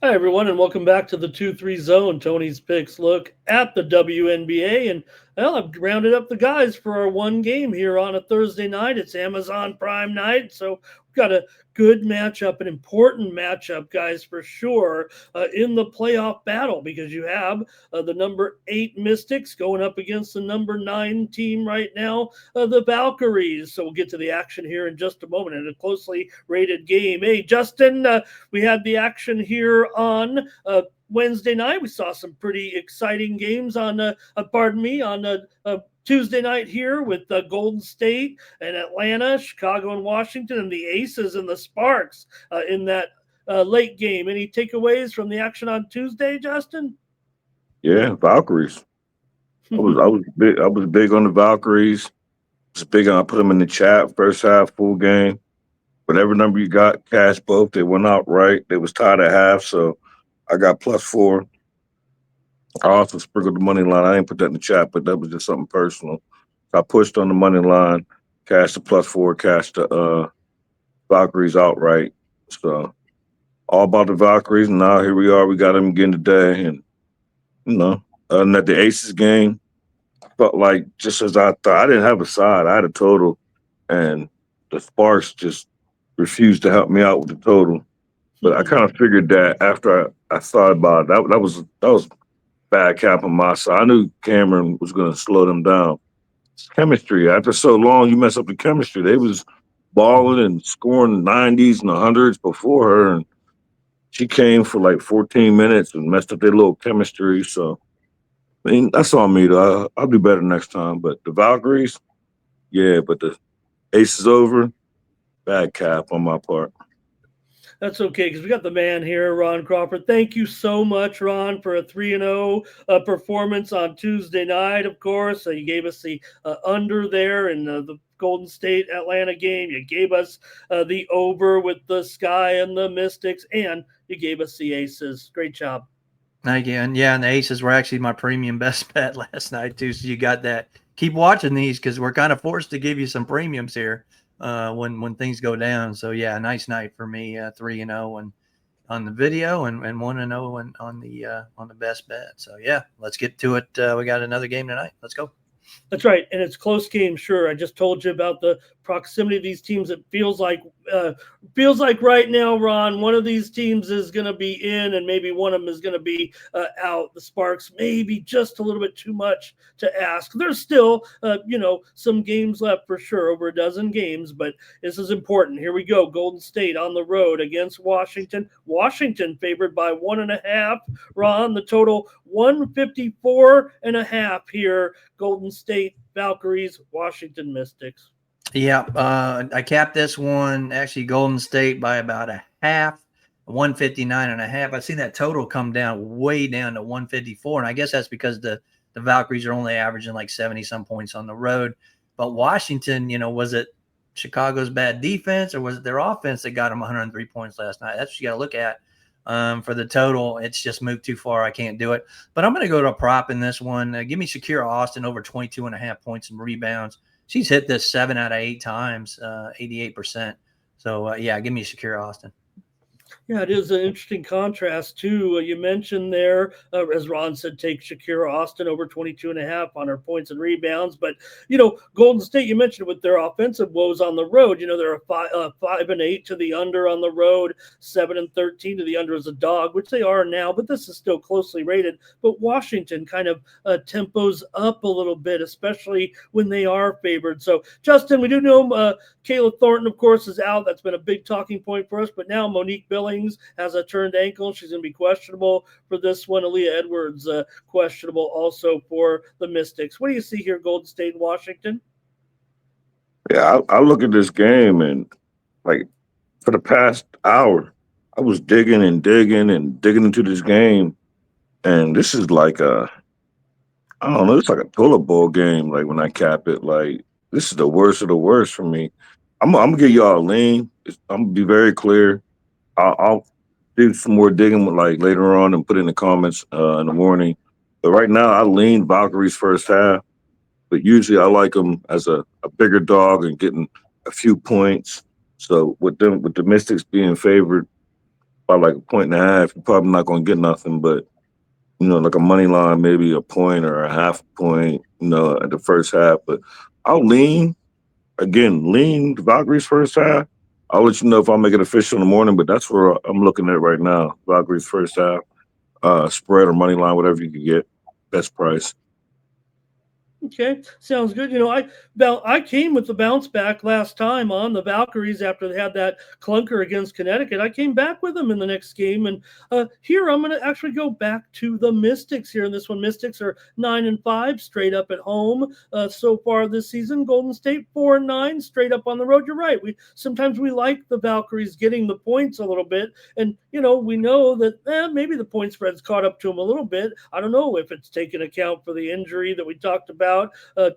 Hi, everyone, and welcome back to the 2-3 zone. Tony's picks look at the WNBA. And, well, I've rounded up the guys for our one game here on a Thursday night. It's Amazon Prime night. So we've got a good matchup, an important matchup, guys, for sure, in the playoff battle because you have the number 8 Mystics going up against the number 9 team right now, the Valkyries. So we'll get to the action here in just a moment in a closely rated game. Hey, Justin, we had the action here on Wednesday night. We saw some pretty exciting games on, pardon me, on Tuesday night here with Golden State and Atlanta, Chicago and Washington, and the Aces and the Sparks in that late game. Any takeaways from the action on Tuesday, Justin? Yeah, Valkyries. I was big on the Valkyries. Was big on I put them in the chat first half full game. Whatever number you got, cash both. They went out right. They was tied at half, so I got +4. I also sprinkled the money line. I didn't put that in the chat, but that was just something personal. So I pushed on the money line, cashed the +4, cashed the Valkyries outright. So all about the Valkyries, and now here we are. We got them again today, and you know, other than that, the Aces game felt like just as I thought. I didn't have a side. I had a total, and the Sparks just refused to help me out with the total. But I kind of figured that after I thought about it, that was bad cap on my side. I knew Cameron was going to slow them down. Chemistry. After so long, you mess up the chemistry. They was balling and scoring 90s and 100s before her, and she came for like 14 minutes and messed up their little chemistry. So I mean, that's on me though. I'll do better next time. But the Valkyries, yeah, but the ace is over. Bad cap on my part. That's okay because we got the man here, Ron Crawford. Thank you so much, Ron, for a 3-0 performance on Tuesday night, of course. You gave us the under there in the Golden State Atlanta game. You gave us the over with the Sky and the Mystics, and you gave us the Aces. Great job. Again, yeah, and the Aces were actually my premium best bet last night too. So you got that. Keep watching these because we're kind of forced to give you some premiums here when things go down. So yeah, nice night for me, 3-0 and on the video and 1-0 and on the best bet. So yeah, let's get to it. We got another game tonight. Let's go. That's right, and it's close game. Sure, I just told you about the proximity of these teams. It feels like right now, Ron, one of these teams is going to be in, and maybe one of them is going to be out. The Sparks maybe just a little bit too much to ask. There's still some games left for sure, over a dozen games, but this is important. Here we go. Golden State on the road against Washington. Washington favored by 1.5. Ron, the total 154.5 here. Golden State Valkyries, Washington Mystics. Yeah, I capped this one actually Golden State by about a half, 159.5. I've seen that total come down way down to 154, and I guess that's because the Valkyries are only averaging like 70 some points on the road. But Washington, was it Chicago's bad defense or was it their offense that got them 103 points last night? That's what you got to look at. For the total, it's just moved too far. I can't do it. But I'm going to go to a prop in this one. Give me Shakira Austin over 22.5 points and rebounds. She's hit this 7 out of 8 times, 88%. So, yeah, give me Shakira Austin. Yeah, it is an interesting contrast too. You mentioned there, as Ron said, take Shakira Austin over 22.5 on her points and rebounds. But Golden State, you mentioned with their offensive woes on the road. They're a 5-8 to the under on the road, 7-13 to the under as a dog, which they are now. But this is still closely rated. But Washington kind of tempos up a little bit, especially when they are favored. So Justin, we do know Kayla Thornton, of course, is out. That's been a big talking point for us. But now Monique Billings has a turned ankle. She's going to be questionable for this one. Aaliyah Edwards questionable also for the Mystics. What do you see here, Golden State and Washington? Yeah, I look at this game and like for the past hour, I was digging and digging and digging into this game, and this is like I don't know, it's like a toilet bowl game. Like when I cap it, like this is the worst of the worst for me. I'm gonna give y'all a lean. I'm gonna be very clear. I'll do some more digging like later on and put it in the comments in the morning. But right now, I lean Valkyries first half. But usually, I like them as a bigger dog and getting a few points. So with the Mystics being favored, by like a point and a half, you're probably not going to get nothing. But like a money line, maybe a point or a half a point, at the first half. But I'll lean the Valkyries first half. I'll let you know if I'll make it official in the morning. But that's where I'm looking at right now. Valkyries first half, spread or money line, whatever you can get, best price. Okay, sounds good. I came with the bounce back last time on the Valkyries after they had that clunker against Connecticut. I came back with them in the next game, and here I'm going to actually go back to the Mystics here in this one. Mystics are 9-5 straight up at home so far this season. Golden State 4-9 straight up on the road. You're right. We sometimes like the Valkyries getting the points a little bit, and we know that maybe the point spread's caught up to them a little bit. I don't know if it's taken account for the injury that we talked about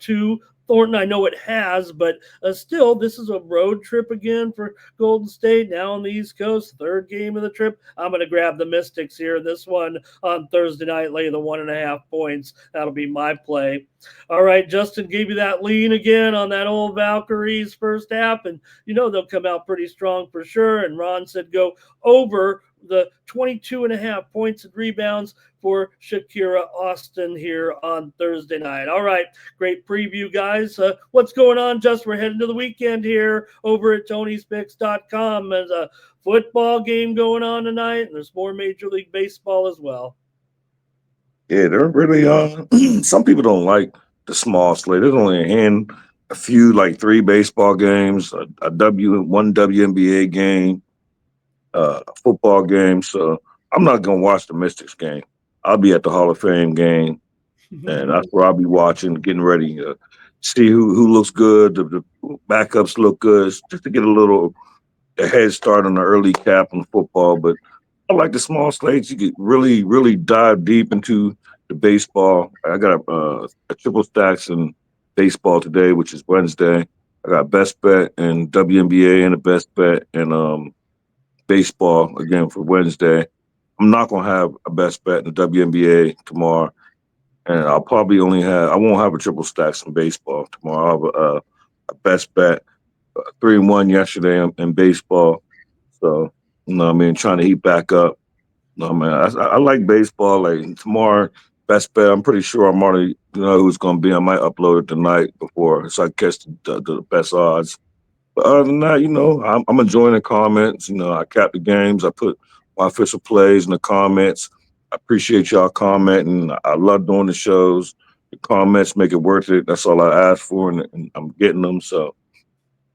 to Thornton. I know it has, but still, this is a road trip again for Golden State now on the East Coast. Third game of the trip. I'm going to grab the Mystics here. This one on Thursday night, lay the 1.5 points. That'll be my play. All right, Justin gave you that lean again on that old Valkyries first half, and they'll come out pretty strong for sure. And Ron said go over the 22.5 points and rebounds for Shakira Austin here on Thursday night. All right, great preview, guys. What's going on, Justin? We're heading to the weekend here over at Tony'sPicks.com. There's a football game going on tonight, and there's more Major League Baseball as well. Yeah, they're really some people don't like the small slate. There's only a few, like 3 baseball games, one WNBA game, a football game. So I'm not gonna watch the Mystics game. I'll be at the Hall of Fame game, and that's where I'll be watching, getting ready to see who looks good. The backups look good, just to get a head start on the early cap on football. But I like the small slates. You get really, really dive deep into the baseball. I got a triple stacks in baseball today, which is Wednesday. I got best bet and WNBA and a best bet and baseball again for Wednesday. I'm not gonna have a best bet in the WNBA tomorrow, and I won't have a triple stacks in baseball tomorrow. I'll have a best bet 3-1 yesterday in baseball. So trying to heat back up. No, man, I like baseball. Like tomorrow, best bet. I'm pretty sure I'm already who's going to be. I might upload it the night before, so I catch the best odds. But other than that, I'm enjoying the comments. I cap the games. I put my official plays in the comments. I appreciate y'all commenting. I love doing the shows. The comments make it worth it. That's all I ask for, and I'm getting them. So,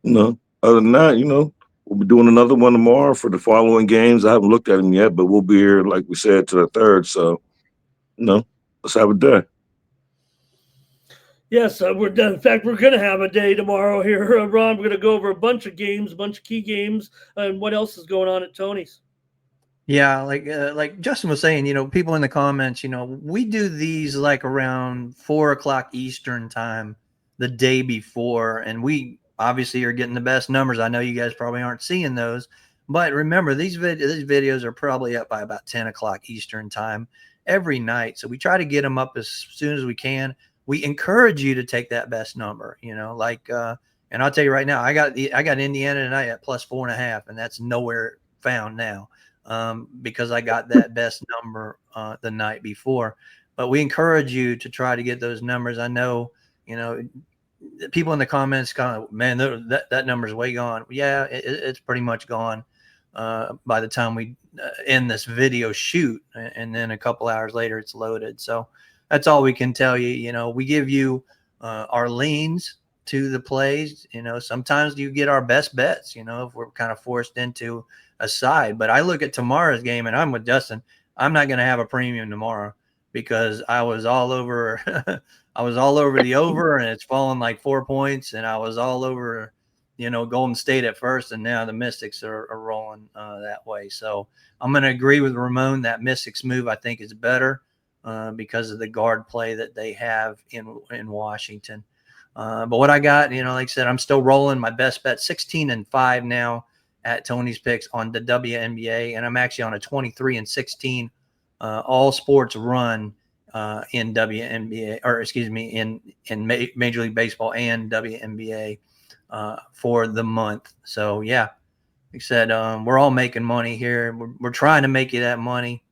other than that, we'll be doing another one tomorrow for the following games. I haven't looked at them yet, but we'll be here, like we said, to the 3rd. So, let's have a day. Yes, we're done. In fact, we're going to have a day tomorrow here, Ron. We're going to go over a bunch of games, a bunch of key games, and what else is going on at Tony's. Yeah, like Justin was saying, people in the comments, we do these like around 4:00 Eastern time the day before, and we obviously are getting the best numbers. I know you guys probably aren't seeing those, but remember these videos are probably up by about 10:00 Eastern time every night. So we try to get them up as soon as we can. We encourage you to take that best number, and I'll tell you right now, I got Indiana tonight at +4.5, and that's nowhere found now. Because I got that best number the night before. But we encourage you to try to get those numbers. I know, people in the comments kind of, man, that number's way gone. Yeah, it's pretty much gone by the time we end this video shoot. And then a couple hours later, it's loaded. So that's all we can tell you. We give you our leans to the plays. Sometimes you get our best bets, if we're kind of forced into a side. But I look at tomorrow's game, and I'm with Justin. I'm not going to have a premium tomorrow because I was all over the over, and it's fallen like 4 points, and I was all over Golden State at first, and now the Mystics are rolling that way. So I'm going to agree with Ramon. That Mystics move I think is better because of the guard play that they have in Washington. But what I got, like I said, I'm still rolling my best bet, 16-5 now at Tony's Picks on the WNBA, and I'm actually on a 23-16 all sports run in WNBA, or excuse me, in Major League Baseball and WNBA for the month. So yeah, I said, we're all making money here. We're trying to make you that money.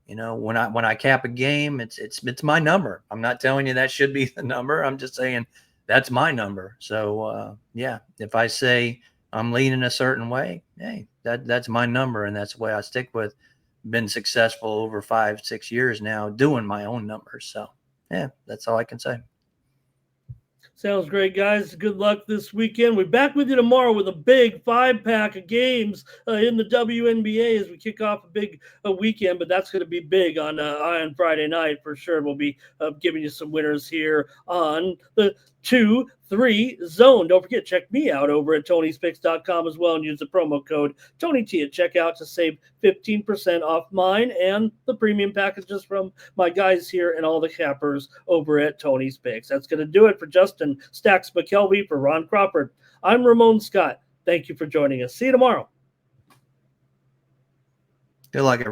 You know, when I cap a game, it's my number. I'm not telling you that should be the number. I'm just saying that's my number. So yeah, if I say I'm leaning a certain way, hey, that's my number, and that's the way I stick with. Been successful over 5-6 years now doing my own numbers. So yeah, that's all I can say. Sounds great, guys. Good luck this weekend. We're back with you tomorrow with a big 5-pack of games in the WNBA as we kick off a big weekend, but that's going to be big on Friday night for sure. We'll be giving you some winners here on the 2-3 zone. Don't forget, check me out over at Tony'sPicks.com as well and use the promo code TonyT at checkout to save 15% off mine and the premium packages from my guys here and all the cappers over at Tony's Picks. That's going to do it for Justin Stacks Mcelvy, for Ron Crawford. I'm Ramon Scott. Thank you for joining us. See you tomorrow. Good luck, everybody.